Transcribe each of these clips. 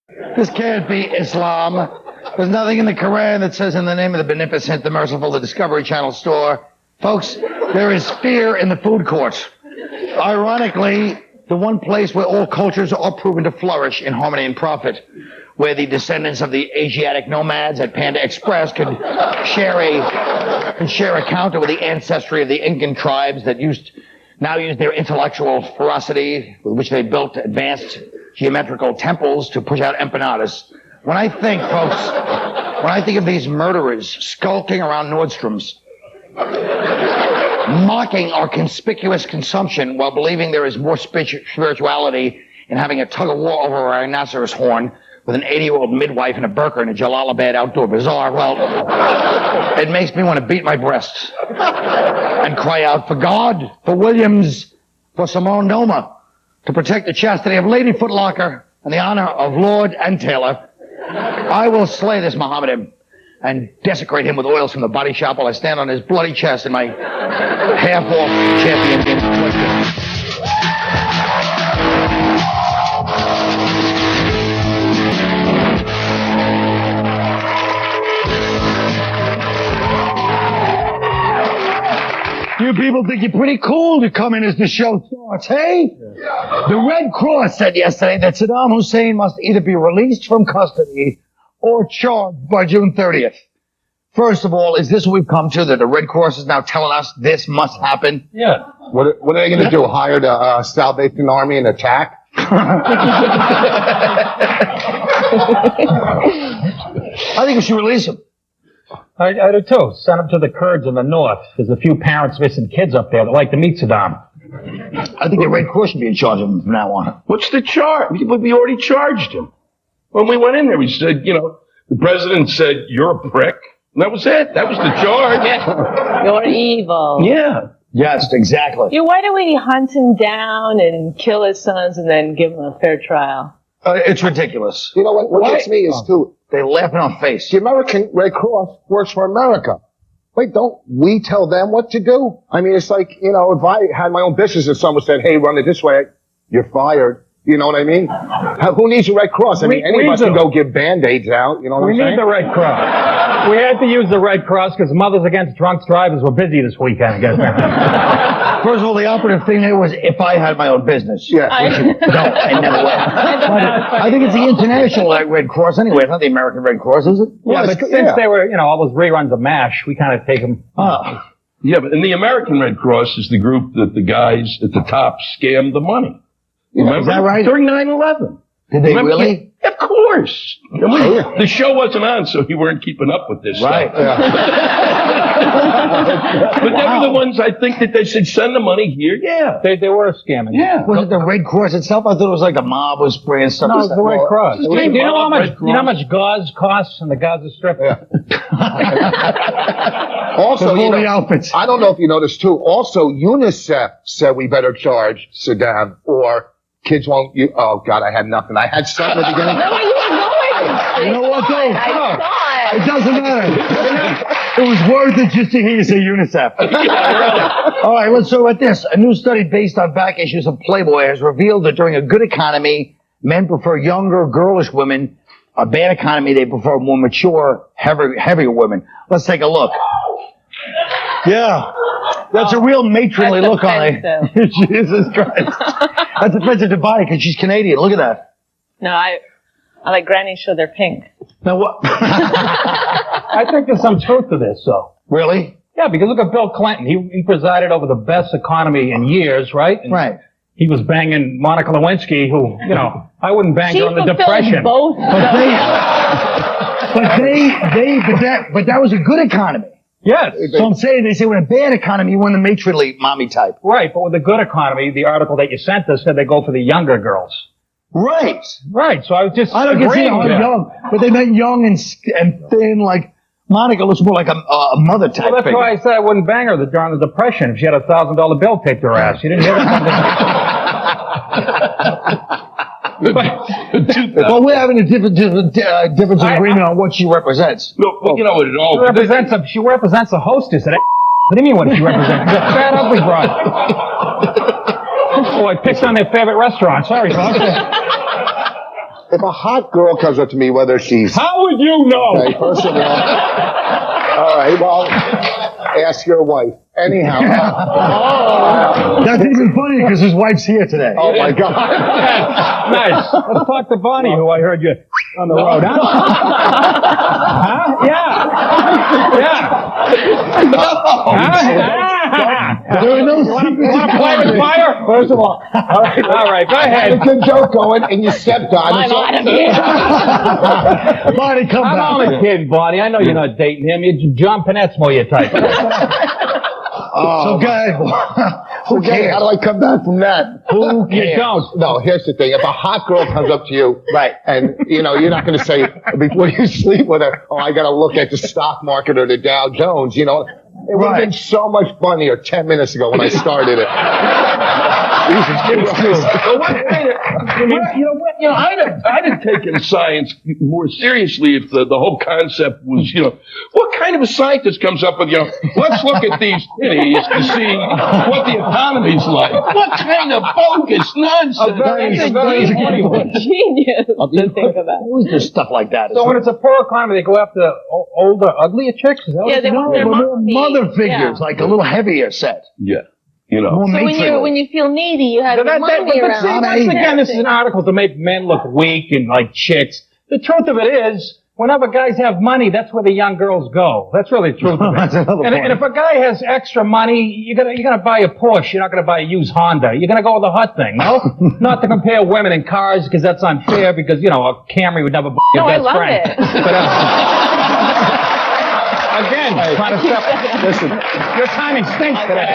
This can't be Islam. There's nothing in the Quran that says in the name of the beneficent, the merciful, the Discovery Channel store. Folks, there is fear in the food court. Ironically, the one place where all cultures are proven to flourish in harmony and profit, where the descendants of the Asiatic nomads at Panda Express could share a counter with the ancestry of the Incan tribes that now use their intellectual ferocity with which they built advanced geometrical temples to push out empanadas. When I think of these murderers skulking around Nordstrom's, mocking our conspicuous consumption while believing there is more spirituality in having a tug-of-war over a rhinoceros horn with an 80-year-old midwife in a burqa in a Jalalabad outdoor bazaar, well, it makes me want to beat my breasts and cry out for God, for Williams, for Simone Noma, to protect the chastity of Lady Footlocker and the honor of Lord and Taylor. I will slay this Mohammedan and desecrate him with oils from the body shop while I stand on his bloody chest in my half-off champion collection. You people think you're pretty cool to come in as the show starts, hey? Yeah. The Red Cross said yesterday that Saddam Hussein must either be released from custody or charged by June 30th. First of all, is this what we've come to, that the Red Cross is now telling us this must happen? Yeah. What are they going to do, hire the Salvation Army and attack? I think we should release him. I do too. Send them to the Kurds in the north. There's a few parents missing kids up there that like to meet Saddam. I think the Red Cross should be in charge of him from now on. What's the charge? We already charged him. When we went in there, we said, the president said, you're a prick. And that was it. That was the charge. Yeah. You're evil. Yeah. Yes, exactly. Yeah, why do we hunt him down and kill his sons and then give him a fair trial? It's ridiculous. You know what gets me is too, they laugh in our face. The American Red Cross works for America. Wait, don't we tell them what to do? I mean, it's like, if I had my own business and someone said, hey, run it this way, you're fired. You know what I mean? Who needs a Red Cross? I mean, anybody can go give Band-Aids out. You know what I'm saying? We need the Red Cross. We had to use the Red Cross because Mothers Against Drunk Drivers were busy this weekend. First of all, the operative thing there was if I had my own business. Yeah. No, I never will. I think it's the international Red Cross anyway. It's not the American Red Cross, is it? Yeah, but since they were, all those reruns of MASH, we kind of take them. Yeah, but in the American Red Cross is the group that the guys at the top scammed the money. Remember? Is that right? During 9/11. Did they really? Yeah, of course. The show wasn't on, so you weren't keeping up with this stuff. Right. But they were the ones, I think, that they said, send the money here. Yeah. They were scamming. Yeah. Was it the Red Cross itself? I thought it was like a mob was spraying stuff. No, it was the Red Cross. Do you know how much gauze costs in the Gaza Strip? Yeah. Also, outfits. I don't know if you noticed too, also UNICEF said we better charge Saddam or kids won't, oh God, I had nothing. I had something at the beginning. No, you were going. You know what though? I saw it. It doesn't matter. It was worth it just to hear you say UNICEF. All right, let's talk about this. A new study based on back issues of Playboy has revealed that during a good economy, men prefer younger, girlish women. A bad economy, they prefer more mature, heavier women. Let's take a look. Yeah. That's a real matronly look on it. Jesus Christ. That's offensive to Bonnie because she's Canadian. Look at that. No, I like grannies show their pink. Now what? I think there's some truth to this, though. Really? Yeah, because look at Bill Clinton. He presided over the best economy in years, right? And right. He was banging Monica Lewinsky, who, I wouldn't bang her in the Depression. Both. But that was a good economy. Yes. So I'm saying, they say with a bad economy, you want the matronly mommy type. Right, but with a good economy, the article that you sent us said they go for the younger girls. Right. Right, so I was just I don't get young, but they meant young and thin, like Monica looks more like a mother type. Well, that's why I said I wouldn't bang her during the Depression if she had a $1,000 bill taped to her ass. You didn't hear that? Well, we're having a difference of agreement on what she represents. No, well, you know what it all she represents a hostess. What do you mean what she represents? She's a fat, ugly broad. Oh, I picked on their favorite restaurant. Sorry, folks. if a hot girl comes up to me, whether she's... How would you know? Okay, first of all right, well, ask your wife. Anyhow. That's even funny because his wife's here today. Oh, my God. Nice. Let's talk to Bonnie, who I heard you on the road, huh? Huh? Yeah. There are no You want to play with fire? First of all. All right, go I had a ahead. good joke going, and you stepped on it. Bonnie, come I'm back. only kidding, Bonnie. I know you're not dating him. John Panette's more your type. So good. Who cares? How do I come back from that? Who You cares? don't. No, here's the thing. If a hot girl comes up to you, Right. and, you're not going to say, before you sleep with her, oh, I got to look at the stock market or the Dow Jones, It would have been so much funnier 10 minutes ago when I started it. I'd have taken science more seriously if the whole concept was, what kind of a scientist comes up with, let's look at these titties to see what the economy's like. What kind of bogus nonsense? Genius to think of that. Always do stuff like that. So when it's a poor economy, they go after older, uglier chicks? Is that what They want But their more mother mommy. figures, like a little heavier set. Yeah. More So matronly. when you feel needy, you have your But mommy see, around. once again, this is an article to make men look weak and like chicks. The truth of it is, whenever guys have money, that's where the young girls go. That's really the truth of it. That's another And point. if a guy has extra money, you're gonna buy a Porsche. You're not gonna buy a used Honda. You're gonna go with the hot thing, no? Not to compare women and cars, because that's unfair. Because a Camry would never your No, I best love friend. it. But again, trying to step. Listen, your timing stinks today.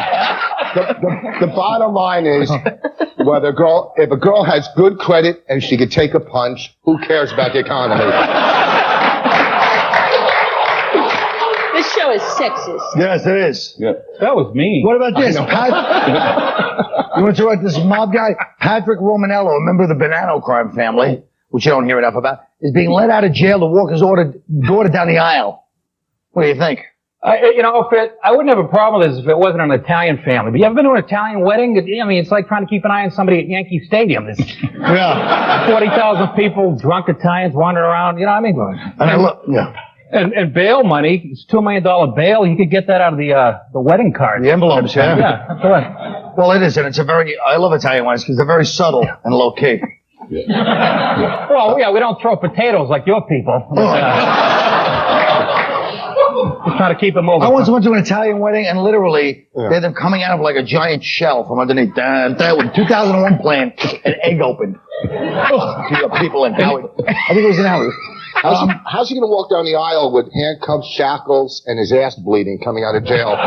The bottom line is, if a girl has good credit and she could take a punch, who cares about the economy? This show is sexist. Yes, it is. Yeah. That was mean. What about this? You want to talk about this mob guy? Patrick Romanello, a member of the Bonanno crime family, which you don't hear enough about, is being let out of jail to walk his daughter down the aisle. What do you think? I wouldn't have a problem with this if it wasn't an Italian family. But you ever been to an Italian wedding? I mean, it's like trying to keep an eye on somebody at Yankee Stadium. There's 40,000 people, drunk Italians wandering around. You know what I mean? And bail money, it's $2 million bail. You could get that out of the wedding card. The envelopes, yeah. Yeah, that's right. Well, it is, and I love Italian wines because they're very subtle and low key. Well, yeah, we don't throw potatoes like your people. Just trying to keep them over. I once went to an Italian wedding, and literally, they had them coming out of like a giant shell from underneath. That was 2001 plan, an egg opened. People in Howard. I think it was in Howard. How's he going to walk down the aisle with handcuffs, shackles, and his ass bleeding coming out of jail?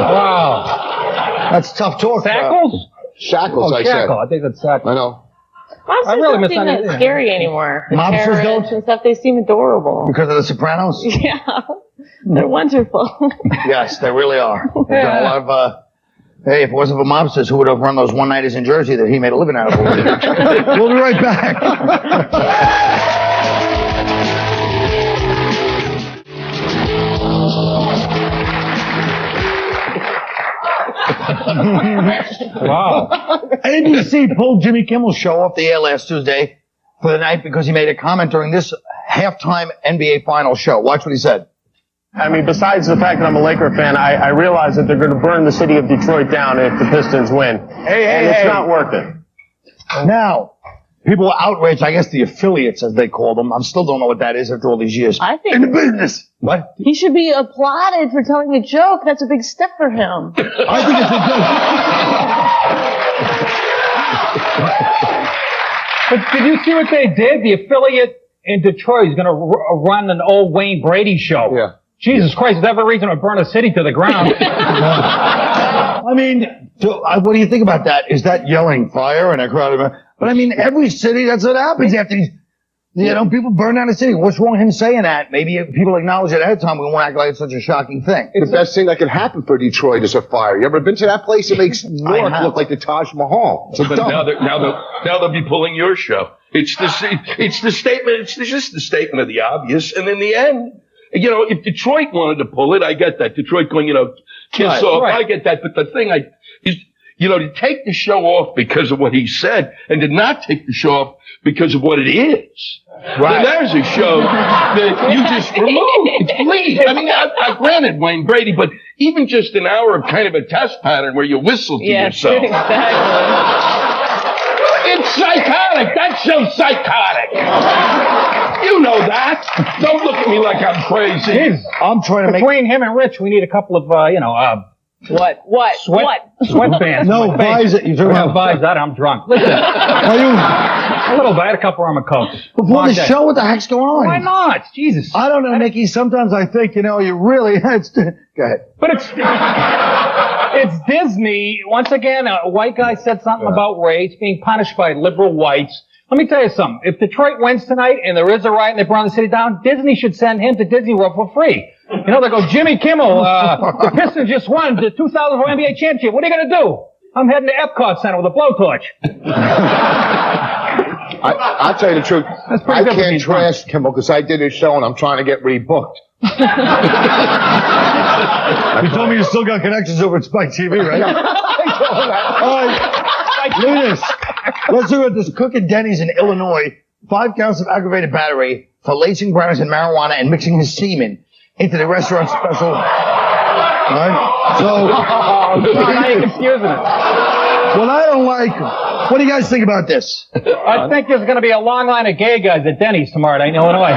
Wow. That's tough talk. Shackles? Shackles, I said. Shackle. I think that's shackle. I know. Mobsters really don't seem that misunderstood. scary anymore. The Mobsters terrorists don't? and stuff, they seem adorable. Because of The Sopranos? Yeah. They're wonderful. Yes, they really are. They've done a lot of, hey, if it wasn't for mobsters, who would have run those one-nighters in Jersey that he made a living out of? We'll be right back. Wow. ABC pulled Jimmy Kimmel's show off the air last Tuesday for the night because he made a comment during this halftime NBA Finals show. Watch what he said. I mean, besides the fact that I'm a Laker fan, I realize that they're going to burn the city of Detroit down if the Pistons win. It's not worth it. Now, people were outraged. I guess the affiliates, as they call them. I still don't know what that is after all these years. I think in the business. What? he should be applauded for telling a joke. That's a big step for him. I think it's a But did you see what they did? The affiliate in Detroit is going to run an old Wayne Brady show. Yeah. Jesus Christ, is that a reason to burn a city to the ground? I mean, what do you think about that? Is that yelling fire in a crowd of... But I mean, every city, that's what happens after these... people burn down a city. What's wrong with him saying that? Maybe if people acknowledge it ahead of time, we won't act like it's such a shocking thing. The best thing that could happen for Detroit is a fire. You ever been to that place? It makes Newark look like the Taj Mahal. So But now they'll be pulling your show. It's the statement. It's just the statement of the obvious. And in the end, if Detroit wanted to pull it, I get that. Detroit going, kiss off. Right. I get that. But the thing is, to take the show off because of what he said and to not take the show off because of what it is. Right. Then there's a show that you just remove. Please. I mean, I granted Wayne Brady, but even just an hour of kind of a test pattern where you whistle to yourself. Exactly. It's psychotic. That show's psychotic. You know that. Don't look at me like I'm crazy. I'm trying to make... Between him and Rich, we need a couple of, What? sweatbands. No, visor. You're talking about visor. I'm drunk. Listen, Are you... a little bit. I had a couple rum of Coke. Before the show, what the heck's going on? Why not? Jesus. I don't know, Nicky. Sometimes I think, you really... Go ahead. But it's Disney. Once again, a white guy said something about race being punished by liberal whites. Let me tell you something. If Detroit wins tonight and there is a riot and they burn the city down, Disney should send him to Disney World for free. They go, Jimmy Kimmel, the Pistons just won the 2004 NBA championship. What are you going to do? I'm heading to Epcot Center with a blowtorch. I'll tell you the truth. I can't trash Kimmel because I did his show and I'm trying to get rebooked. You told me you still got connections over at Spike TV, right? All right. Look at this. Let's look at this cook at Denny's in Illinois. 5 counts of aggravated battery for lacing brownies in marijuana and mixing his semen into the restaurant special. All right? So, Now you're confusing it. what I don't like, what do you guys think about this? I think there's going to be a long line of gay guys at Denny's tomorrow night in Illinois.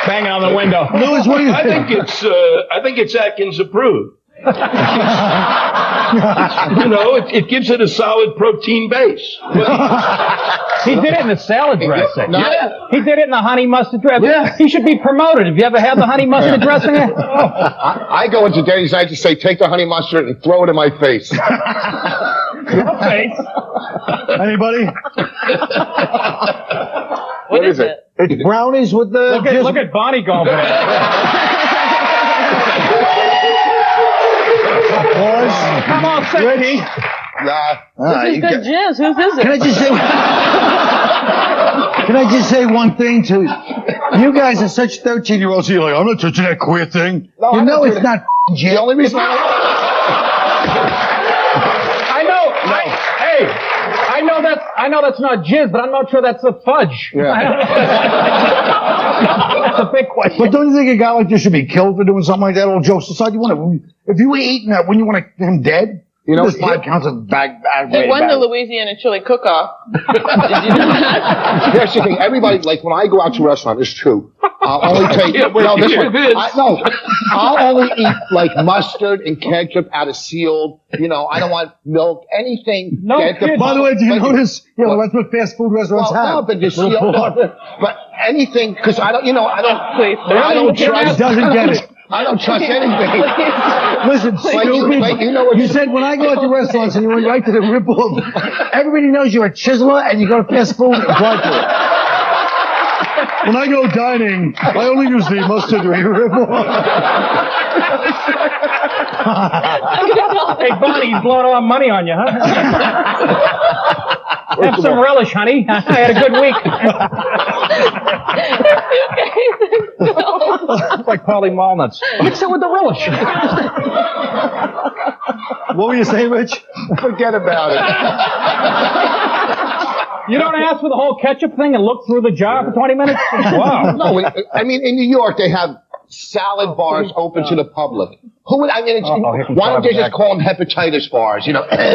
Banging on the window. Louis, what do you I think? think it's Atkins approved. It gives it a solid protein base. He did it in the salad dressing. Yeah. He did it in the honey mustard dressing. Yeah. He should be promoted. Have you ever had the honey mustard dressing? I go into Denny's, I just say, take the honey mustard and throw it in my face. Your face. Anybody? What is it? It's brownies with the... Look at Bonnie going for that. Boys, Come on, ready? This is good jizz. Whose is it? Can I just say one thing to you guys are such 13-year-olds. You're like, I'm not touching that queer thing. No, you know it's not jizz. The only reason I know that's not jizz, but I'm not sure that's a fudge. Yeah. That's a big question. But don't you think a guy like this should be killed for doing something like that? All jokes aside, if you were eating that, wouldn't you want him dead? There's 5 counts of He won the Louisiana chili cook-off. Did you know that? Here's the thing. Everybody, like, when I go out to a restaurant, it's true. I'll only take... I'll only eat, like, mustard and ketchup out of sealed. I don't want milk, anything. No kidding. By the way, do you notice? That's what fast food restaurants have. No, but just sealed. But anything, because I don't trust... He doesn't get it. I don't trust anything. Listen, stupid. You said when I go out to restaurants and you went right to the rip-off, everybody knows you're a chiseler and you go to fast food and apply to it. When I go dining, I only use the mustard to rip-off. Hey, Bonnie, he's blowing all money on you, huh? Have some relish, honey. I had a good week. It's like Polly Walnuts. Mix it with the relish. What were you saying, Rich? Forget about it. You don't ask for the whole ketchup thing and look through the jar for 20 minutes? Wow. No, I mean, in New York, they have salad bars open to the public. Who would, why don't they just call them hepatitis bars?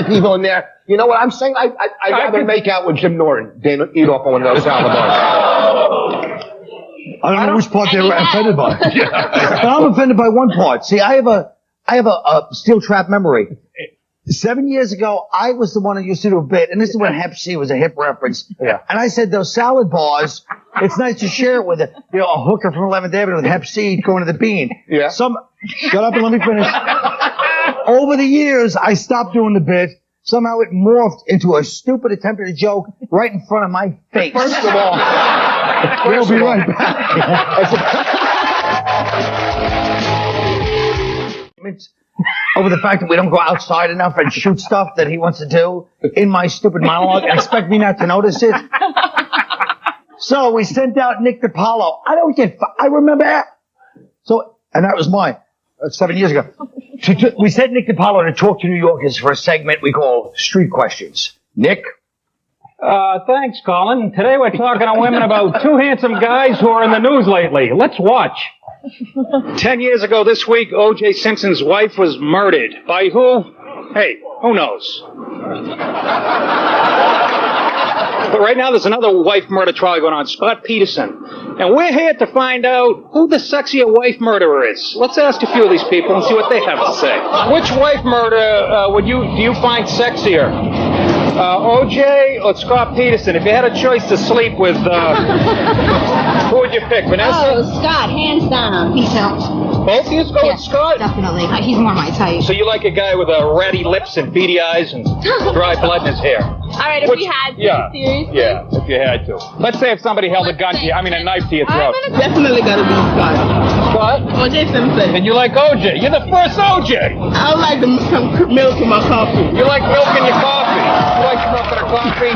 People in there. You know what I'm saying? I'd rather make out with Jim Norton than eat off on one of those salad bars. I don't know which part they were offended by. But I'm offended by one part. See, I have a steel trap memory. 7 years ago, I was the one who used to do a bit, and this is when Hep C was a hip reference. Yeah. And I said, those salad bars, it's nice to share it with a hooker from 11th Avenue with Hep C going to the bean. Yeah. Shut up and let me finish. Over the years, I stopped doing the bit. Somehow it morphed into a stupid attempt at a joke right in front of my face. First of all, we'll be right back. Over the fact that we don't go outside enough and shoot stuff that he wants to do in my stupid monologue and expect me not to notice it. So we sent out Nick to Paolo. I remember that. And that was mine. 7 years ago. We sent Nick DiPaolo to talk to New Yorkers for a segment we call Street Questions. Nick? Thanks, Colin. Today we're talking to women about two handsome guys who are in the news lately. Let's watch. 10 years ago this week, O.J. Simpson's wife was murdered. By who? Hey, who knows? But right now there's another wife murder trial going on, Scott Peterson. And we're here to find out who the sexier wife murderer is. Let's ask a few of these people and see what they have to say. Which wife murder do you find sexier? O.J. or Scott Peterson? If you had a choice to sleep with, who would you pick, Vanessa? Oh, Scott, hands down. Peace out. Both of you go with Scott? Definitely. He's more my type. So you like a guy with ratty lips and beady eyes and dry blood in his hair? All right, if we had to, seriously? Yeah, if you had to. Let's say if somebody held a gun to you, a knife to your throat. Definitely gotta be Scott. Scott? O.J. Simpson. And you like O.J. You're the first O.J. I would like some milk in my coffee. You like milk in your coffee. You like milk in your coffee.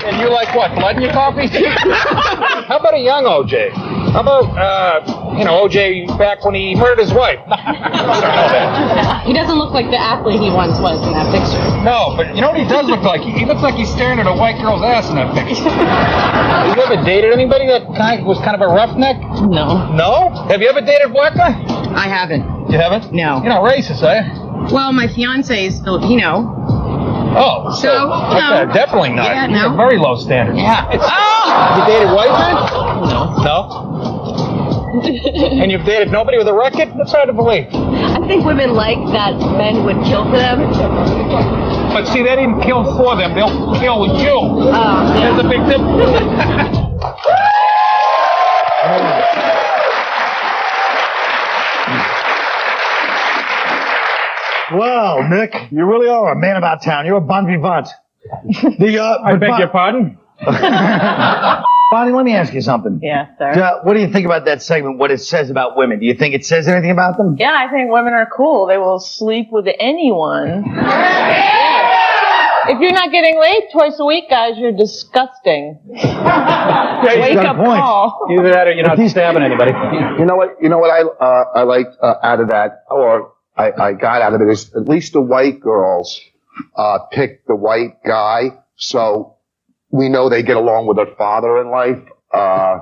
And you like what? Blood in your coffee? How about a young O.J.? How about, O.J. back when he murdered his wife? I don't know that. He doesn't look like the athlete he once was in that picture. No, but you know what he does look like? He looks like he's staring at a white girl's ass in that picture. Have you ever dated anybody that was kind of a roughneck? No. No? Have you ever dated black guy? I haven't. You haven't? No. You're not racist, are you? Well, my fiance is Filipino. Oh, So, okay, no. definitely not. Yeah, You no. have very low standards. Yeah. You dated white men? No. And you've dated nobody with a record? That's hard to believe. I think women like that men would kill for them. But see, they didn't kill for them. They'll kill you. Oh, There's a big difference. Well, Nick, you really are a man about town. You're a bon vivant. I beg your pardon? Bonnie, let me ask you something. Yeah, sir. What do you think about that segment, what it says about women? Do you think it says anything about them? Yeah, I think women are cool. They will sleep with anyone. If you're not getting laid twice a week, guys, you're disgusting. Wake up call. Either that or you're not stabbing anybody. You know what I liked out of that, or I got out of it, is at least the white girls pick the white guy, so we know they get along with their father in life. I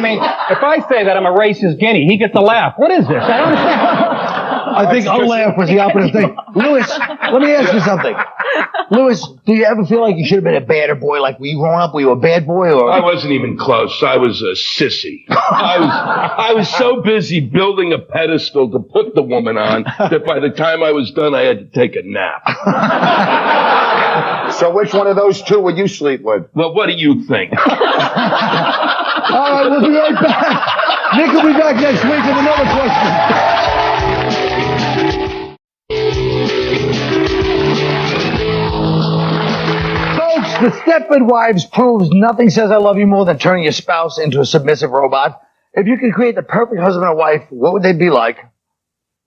mean, if I say that I'm a racist guinea, he gets a laugh. What is this? I don't understand. I think a laugh was the opposite thing. Lewis, let me ask you something. Lewis, do you ever feel like you should have been a badder boy? Like, were you growing up, were you a bad boy? Or I wasn't even close. I was a sissy. I was so busy building a pedestal to put the woman on that by the time I was done, I had to take a nap. So which one of those two would you sleep with? Well, what do you think? all right, we'll be right back. Nick will be back next week with another question. Folks, the Stepford Wives proves nothing says I love you more than turning your spouse into a submissive robot. If you could create the perfect husband and wife, what would they be like?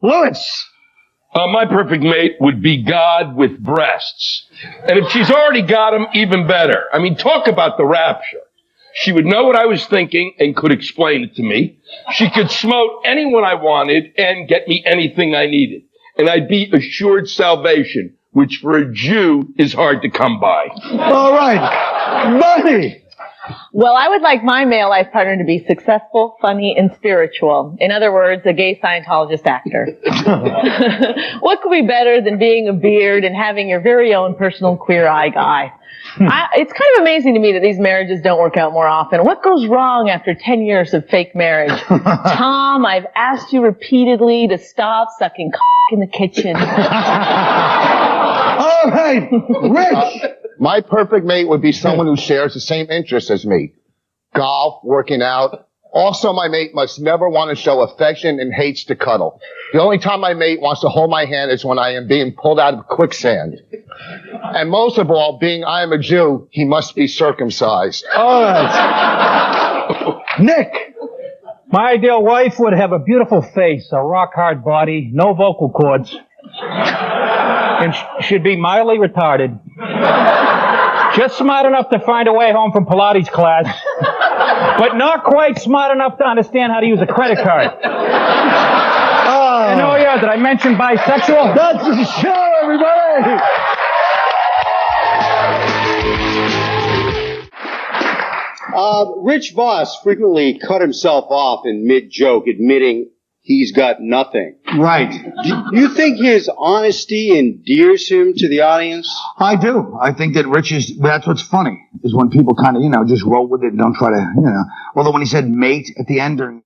Lewis! My perfect mate would be God with breasts. And if she's already got them, even better. I mean, talk about the rapture. She would know what I was thinking and could explain it to me. She could smote anyone I wanted and get me anything I needed. And I'd be assured salvation, which for a Jew is hard to come by. All right. Bunny! Well, I would like my male life partner to be successful, funny, and spiritual. In other words, a gay Scientologist actor. What could be better than being a beard and having your very own personal queer eye guy? It's kind of amazing to me that these marriages don't work out more often. What goes wrong after 10 years of fake marriage? Tom, I've asked you repeatedly to stop sucking in the kitchen. All right, Rich! My perfect mate would be someone who shares the same interests as me. Golf, working out. Also, my mate must never want to show affection and hates to cuddle. The only time my mate wants to hold my hand is when I am being pulled out of quicksand. And most of all, being I am a Jew, he must be circumcised. All right. Nick! My ideal wife would have a beautiful face, a rock-hard body, no vocal cords, and should be mildly retarded. Just smart enough to find a way home from Pilates class, but not quite smart enough to understand how to use a credit card. And oh yeah, did I mention bisexual? That's the show, everybody! Rich Voss frequently cut himself off in mid-joke, admitting he's got nothing. Right. Do you think his honesty endears him to the audience? I do. I think that Rich is, that's what's funny, is when people kind of, just roll with it and don't try to, although when he said mate at the end during